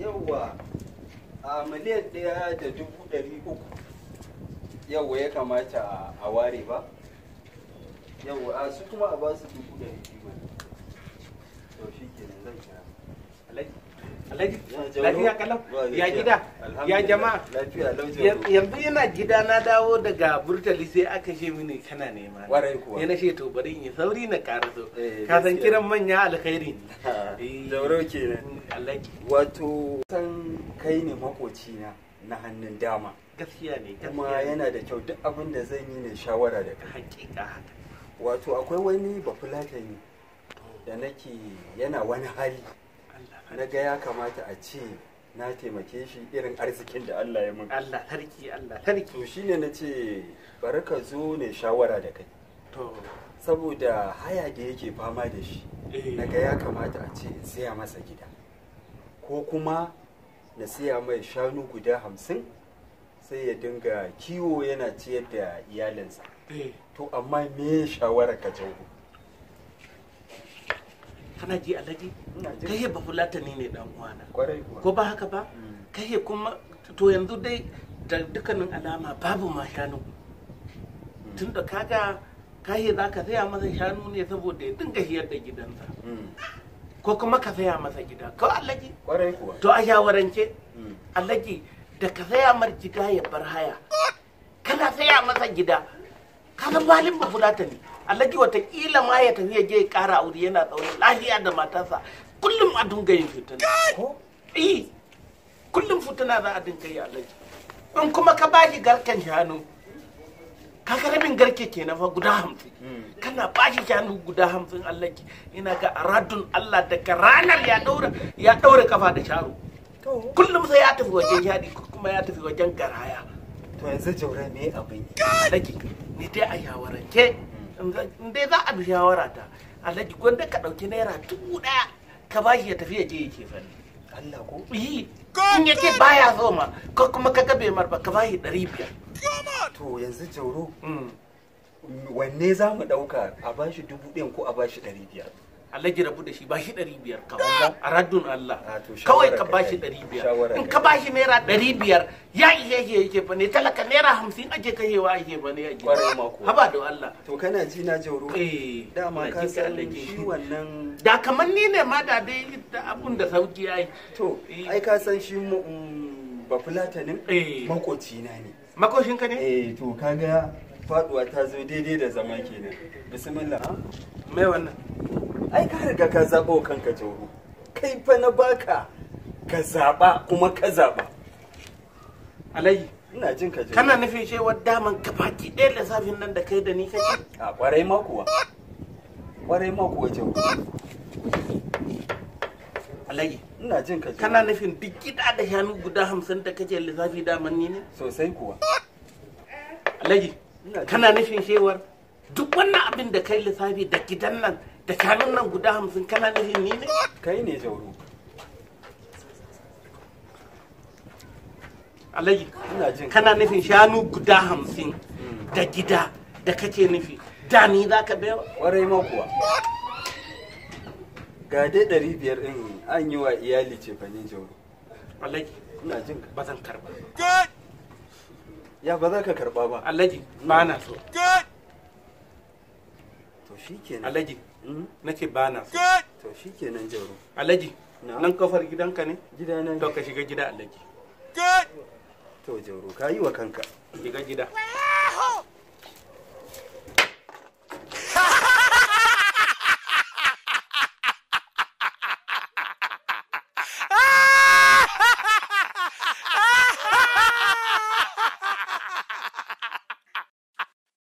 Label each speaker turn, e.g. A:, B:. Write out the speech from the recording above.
A: Yawwa a miliyan 1,300,000 yawwa ya kamata a ware ba. Yawwa a su kuma a ba su 200,000. To shi kenan zan kira.
B: Alhaji, lafiya kalau? Ya gida? Ya jama'a?
A: Lafiya lau.
B: Yanzu yana gida na dawo daga Burtali sai aka ce mini kana nema.
A: Warai kuwa.
B: Yana ce to bari in yi sauri na karaso. Ka san kiran manya alkhairi ne.
A: Zauro kenan.
B: Alhaji.
A: Wato san kai ne makoci na hannun dama.
B: Gaskiya ne,
A: Kuma yana da kyau duk abin da zan yi ne shawara da kai.
B: Hakika haka.
A: Wato akwai wani bafulatani da nake yana wani hali. Na ga ya kamata a ce na taimake shi irin arzikin da Allah ya mun.
B: Allah sarki, Allah sarki.
A: To shine na ce bari ka zo ne shawara da kai.
B: To
A: Saboda haya da yake fama da shi, na ga ya kamata a ce in siya masa gida. Ko kuma na siya mai shanu guda 50 sai ya dinga kiwo yana ciyar da iyalinsa. To amma me shawara ka jawo?
B: kana ji Alhaji? Kai ba fulatani ne dan uwana.
A: Kwarai kuwa.
B: Ko ba haka ba? Kai kuma to yanzu dai da dukkanin alama babu ma shanu. Tunda kaga kai za ka saya masa shanu ne saboda ya dinga hiyar da gidansa. Ko kuma ka saya masa gida. Ko Alhaji?
A: Kwarai kuwa.
B: To a shawarance Alhaji da ka saya mar gida ya bar haya. Kana saya masa gida. Ka san balin ba fulatani. Alhaji watakila ma ya tafi ya je ya kara aure yana tsaune lafiya da matarsa kullum a dinga yin fitina. Kullum fitina za a dinga yi Alhaji. In kuma ka bashi garken shanu ka ga rabin garke kenan fa guda 50. Kana bashi shanu guda 50 Alhaji ina ga aradun Allah daga ranar ya daure kafa da sharo. Kullum sai ya tafi wajen yadi kuma ya tafi wajen garaya.
A: To yanzu jaura me abin
B: Alhaji ni dai a shawarance in dai za a bi shawara ta Alhaji gwanda ka ɗauki naira 1,000 ka bashi ya tafi ya je yake fanni.
A: Allah ko?
B: Yi in yake baya so ma ko kuma ka gabe mar ba ka bashi 500.
A: To yanzu jauro wanne za mu ɗauka a bashi 1,000 ko a bashi 500?
B: Alhaji rabu da shi bashi 500 kawai a raddun Allah
A: to
B: kawai ka bashi 500 in ka bashi naira 500 ya ishe shi yake fa ne talaka naira 50 ake kashewa ake fa ne a gida haba da Allah.
A: To kana ji na jauro dama ka san shi wannan
B: da kamar ni ne ma da dai abun da sauki ai.
A: To ai ka san shi ba fulatanin makoci na ne.
B: Makoshin ka ne?
A: To kaga faduwa ta zo daidai da zama kenan. Bismillah.
B: Mai wannan
A: ai ka riga ka zaɓo kanka jauro, kai fa na baka ka zaɓa kuma ka zaɓa.
B: Alhaji
A: ina jin ka jauro.
B: Kana nufin cewar daman gabaki ɗaya lissafin nan da kai da ni kake?
A: A ƙwarai ma kuwa, ƙwarai ma kuwa jauro.
B: Alhaji
A: ina jin ka jauro.
B: kana nufin duk gida da shanu guda 50 da kake lissafi daman ni ne?
A: Sosai kuwa.
B: Alhaji kana nufin cewar duk wannan abin da kai lissafi da gidan nan da shanun nan guda 50 kana nufin ni ne?
A: Kai ne jauro.
B: Alhaji
A: ina jin
B: kana nufin shanu guda 50 da gida da kake nufi da ni za ka bayar?
A: Ƙwarai ma kuwa. Ga dai 500 ɗin an yi wa iyali cefanen jauro.
B: Alhaji
A: ina jin ka.
B: ba zan karba.
A: Ya ba za ka karba ba.
B: Alhaji ba na so.
A: To shi kenan.
B: Alhaji nace ba na so.
A: To shi kenan jauro.
B: Alhaji nan kofar gidanka ne?
A: Gidana.
B: To ka shiga gida Alhaji.
A: To jauro ka yi wa kanka.
B: Shiga gida.